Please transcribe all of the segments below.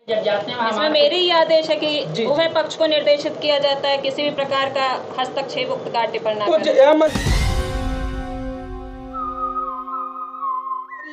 जब जाते हैं इसमें मेरी ही आदेश है कि उभय पक्ष को निर्देशित किया जाता है किसी भी प्रकार का हस्तक्षेप उक्त कार्य पर न करें।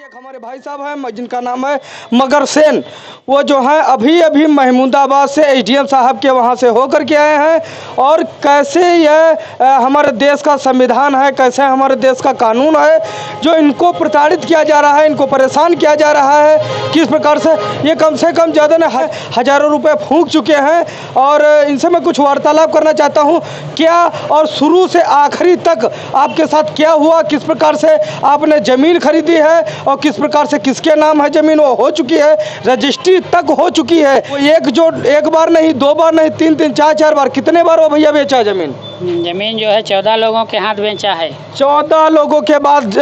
एक हमारे भाई साहब हैं जिनका नाम है मगर सेन, वो जो है अभी अभी महमूदाबाद से एसडीएम साहब के वहाँ से होकर के आए हैं। और कैसे यह हमारे देश का संविधान है, कैसे हमारे देश का कानून है जो इनको प्रताड़ित किया जा रहा है, इनको परेशान किया जा रहा है, किस प्रकार से ये कम से कम ज़्यादा न हज़ारों रुपए फूंक चुके हैं। और इनसे मैं कुछ वार्तालाप करना चाहता हूँ, क्या और शुरू से आखिरी तक आपके साथ क्या हुआ, किस प्रकार से आपने ज़मीन खरीदी है और किस प्रकार से किसके नाम है ज़मीन, वो हो चुकी है, रजिस्ट्री तक हो चुकी है। वो एक बार नहीं, दो बार नहीं, तीन चार बार, कितने बार वो भैया बेचा ज़मीन? जमीन जो है 14 लोगों के हाथ बेचा है। 14 लोगों के बाद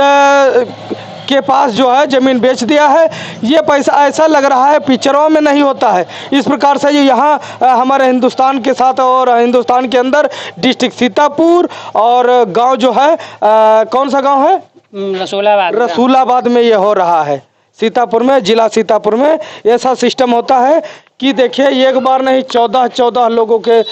के पास जो है ज़मीन बेच दिया है। ये पैसा ऐसा लग रहा है पिक्चरों में नहीं होता है। इस प्रकार से ये यहाँ हमारे हिंदुस्तान के साथ और हिंदुस्तान के अंदर डिस्ट्रिक्ट सीतापुर और गांव जो है कौन सा गांव है? रसूलाबाद में ये हो रहा है। सीतापुर में, जिला सीतापुर में ऐसा सिस्टम होता है कि देखिए एक बार नहीं 14 लोगों के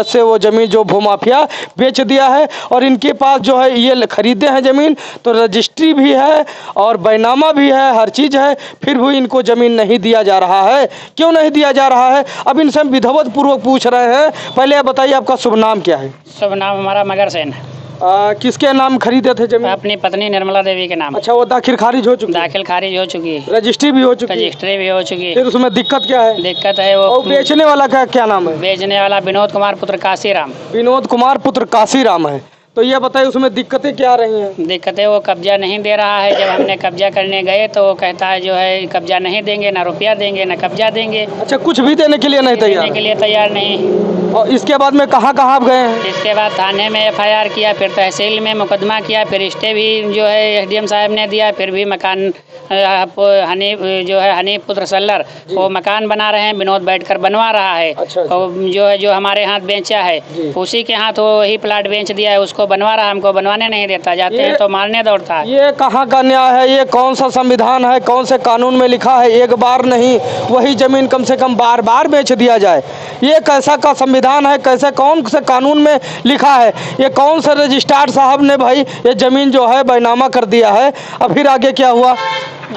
से वो ज़मीन जो भूमाफिया बेच दिया है। और इनके पास जो है ये खरीदे हैं ज़मीन, तो रजिस्ट्री भी है और बैनामा भी है, हर चीज़ है, फिर भी इनको ज़मीन नहीं दिया जा रहा है। क्यों नहीं दिया जा रहा है? अब इनसे हम विधिवत पूर्वक पूछ रहे हैं। पहले आप बताइए आपका शुभ नाम क्या है? शुभ नाम हमारा मगर सेन। किसके नाम खरीदे थे जमीन? अपनी पत्नी निर्मला देवी के नाम। अच्छा, वो दाखिल खारिज हो चुकी है? दाखिल खारिज हो चुकी है, रजिस्ट्री भी हो चुकी है? रजिस्ट्री भी हो चुकी है। फिर उसमें दिक्कत क्या है? दिक्कत है वो बेचने वाला का क्या नाम है? बेचने वाला विनोद कुमार पुत्र काशीराम। विनोद कुमार पुत्र काशीराम है। तो ये बताइए उसमें दिक्कतें क्या रही हैं? दिक्कतें, वो कब्जा नहीं दे रहा है। जब हमने कब्जा करने गए तो वो कहता है जो है कब्जा नहीं देंगे, ना रुपया देंगे, ना कब्जा देंगे। अच्छा, कुछ भी देने के लिए नहीं तैयार? देने के लिए तैयार नहीं। और इसके बाद में कहाँ आप गए हैं? इसके बाद थाने में एफआईआर किया, फिर तहसील में मुकदमा किया, फिर स्टे भी जो है एसडीएम साहब ने दिया। फिर भी मकान हनीफ जो है हनीफ पुत्र सल्लर वो मकान बना रहे हैं, विनोद बैठकर बनवा रहा है। अच्छा। और जो है जो हमारे हाथ बेचा है उसी के हाथ वो वही प्लाट बेच दिया है, उसको बनवा रहा है, हमको बनवाने नहीं देता। जाते हैं तो मारने दौड़ता है। ये कहाँ का न्याय है? ये कौन सा संविधान है? कौन से कानून में लिखा है एक बार नहीं वही जमीन कम से कम बार बार बेच दिया जाए? ये कैसा का संविधान है? कैसे कौन से कानून में लिखा है? ये कौन से रजिस्ट्रार साहब ने भाई ये जमीन जो है बैनामा कर दिया है? अब फिर आगे क्या हुआ?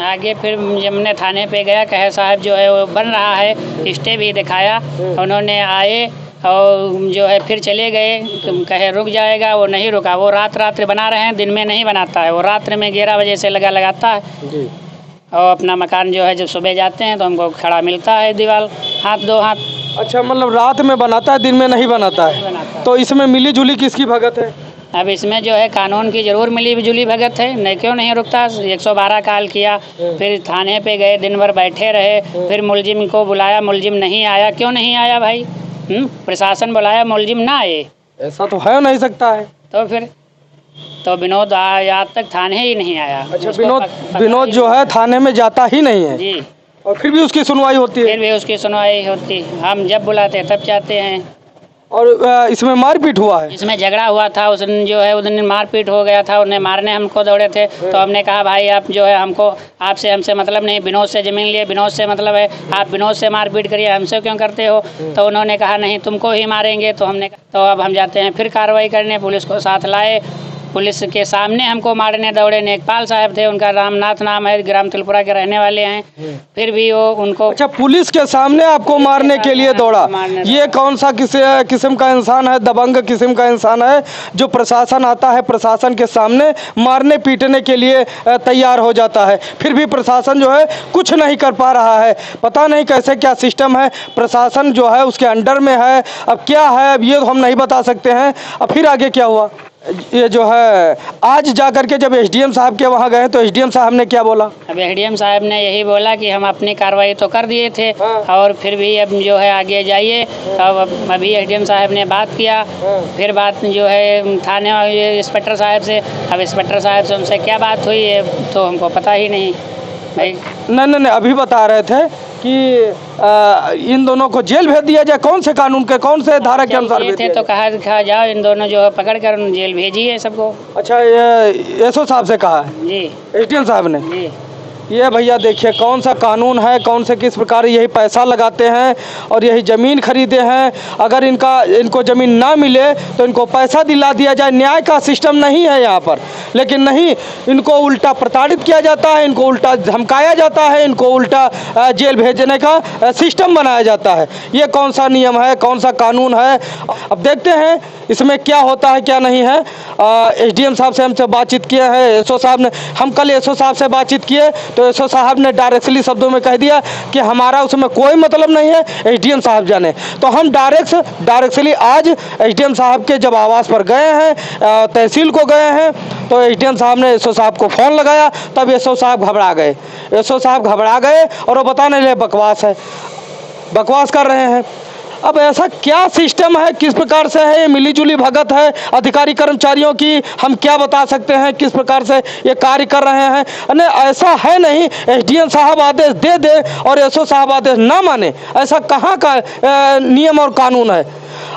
आगे फिर हमने थाने पे गया, कहे साहब जो है वो बन रहा है, स्टे भी दिखाया। उन्होंने आए और जो है फिर चले गए, कहे रुक जाएगा, वो नहीं रुका। वो रात बना रहे हैं, दिन में नहीं बनाता है। वो रात में 11 बजे से लगाता है जी। और अपना मकान जो है जब सुबह जाते हैं तो हमको खड़ा मिलता है दीवार, हाथ दो हाथ। अच्छा, मतलब रात में बनाता है, दिन में नहीं बनाता है। तो इसमें मिली जुली किसकी भगत है? अब इसमें जो है कानून की जरूर मिली जुली भगत है। नहीं, क्यों नहीं रुकता? 112 कॉल किया, फिर थाने पे गए, दिन भर बैठे रहे, फिर मुलजिम को बुलाया, मुलजिम नहीं आया। क्यों नहीं आया भाई? प्रशासन बुलाया, मुलजिम ना आए, ऐसा तो है नहीं सकता है। तो फिर तो विनोद आज तक थाने ही नहीं आया। अच्छा, विनोद जो है थाने में जाता ही नहीं है जी। और फिर भी उसकी सुनवाई होती है? फिर भी उसकी सुनवाई होती, हम जब बुलाते हैं तब जाते हैं। और इसमें मारपीट हुआ है? इसमें झगड़ा हुआ था उस दिन, जो है उस दिन मारपीट हो गया था, उन्हें मारने हमको दौड़े थे। तो हमने कहा भाई आप जो है हमको हमसे मतलब नहीं, विनोद से ज़मीन लिए, विनोद से मतलब है, आप विनोद से मारपीट करिए, हमसे क्यों करते हो? तो उन्होंने कहा नहीं तुमको ही मारेंगे। तो हमने तो अब हम जाते हैं फिर कार्रवाई करने, पुलिस को साथ लाए। पुलिस के सामने हमको मारने दौड़े। नेकपाल साहब थे, उनका रामनाथ नाम है, ग्राम तिलपुरा के रहने वाले हैं। फिर भी वो उनको अच्छा, पुलिस के सामने आपको मारने के लिए दौड़ा? ये कौन सा किस्म का इंसान है? दबंग किस्म का इंसान है जो प्रशासन आता है, प्रशासन के सामने मारने पीटने के लिए तैयार हो जाता है, फिर भी प्रशासन जो है कुछ नहीं कर पा रहा है। पता नहीं कैसे क्या सिस्टम है, प्रशासन जो है उसके अंडर में है। अब क्या है अब ये तो हम नहीं बता सकते हैं। अब फिर आगे क्या हुआ? ये जो है आज जाकर के जब एसडीएम साहब के वहाँ गए तो एसडीएम साहब ने क्या बोला? अब एसडीएम साहब ने यही बोला कि हम अपनी कार्रवाई तो कर दिए थे और फिर भी अब जो है आगे जाइए। अब अभी एसडीएम साहब ने बात किया, फिर बात जो है थाने इंस्पेक्टर साहब से। अब इंस्पेक्टर साहब से उनसे क्या बात हुई है तो हमको पता ही नहीं भाई। नहीं, अभी बता रहे थे कि इन दोनों को जेल भेज दिया जाए। कौन से कानून के, कौन से धारा के अनुसार भेज थे? तो कहा जाओ इन दोनों जो है पकड़ कर जेल भेजिए सबको। अच्छा, ये एसओ साहब से कहा है? जी। एसडीएम साहब ने? जी। ये भैया देखिए कौन सा कानून है, कौन से किस प्रकार यही पैसा लगाते हैं और यही ज़मीन खरीदे हैं। अगर इनको ज़मीन ना मिले तो इनको पैसा दिला दिया जाए। न्याय का सिस्टम नहीं है यहाँ पर, लेकिन नहीं, इनको उल्टा प्रताड़ित किया जाता है, इनको उल्टा धमकाया जाता है, इनको उल्टा जेल भेजने का सिस्टम बनाया जाता है। ये कौन सा नियम है, कौन सा कानून है? अब देखते हैं इसमें क्या होता है क्या नहीं है। एसडीएम साहब से हमसे बातचीत किए हैं, एसओ साहब ने, हम कल एसओ साहब से बातचीत किए तो एसओ साहब ने डायरेक्टली शब्दों में कह दिया कि हमारा उसमें कोई मतलब नहीं है, एसडीएम साहब जाने। तो हम डायरेक्टली आज एसडीएम साहब के जब आवास पर गए हैं, तहसील को गए हैं, तो एसडीएम साहब ने एसओ साहब को फ़ोन लगाया, तब एसओ साहब घबरा गए। एसओ साहब घबरा गए और वो बताने लगे बकवास है, बकवास कर रहे हैं। अब ऐसा क्या सिस्टम है, किस प्रकार से है, ये मिलीजुली भगत है अधिकारी कर्मचारियों की, हम क्या बता सकते हैं किस प्रकार से ये कार्य कर रहे हैं। नहीं, ऐसा है नहीं एसडीएम साहब आदेश दे दे और एसओ साहब आदेश ना माने, ऐसा कहाँ का नियम और कानून है।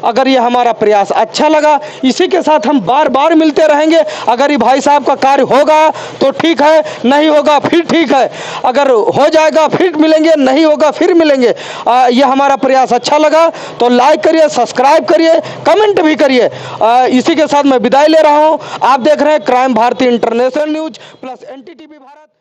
अगर ये हमारा प्रयास अच्छा लगा, इसी के साथ हम बार बार मिलते रहेंगे। अगर ये भाई साहब का कार्य होगा तो ठीक है, नहीं होगा फिर ठीक है, अगर हो जाएगा फिर मिलेंगे, नहीं होगा फिर मिलेंगे। ये हमारा प्रयास अच्छा लगा तो लाइक करिए, सब्सक्राइब करिए, कमेंट भी करिए। इसी के साथ मैं विदाई ले रहा हूँ। आप देख रहे हैं crime Bharati international news plus NTTV Bharat.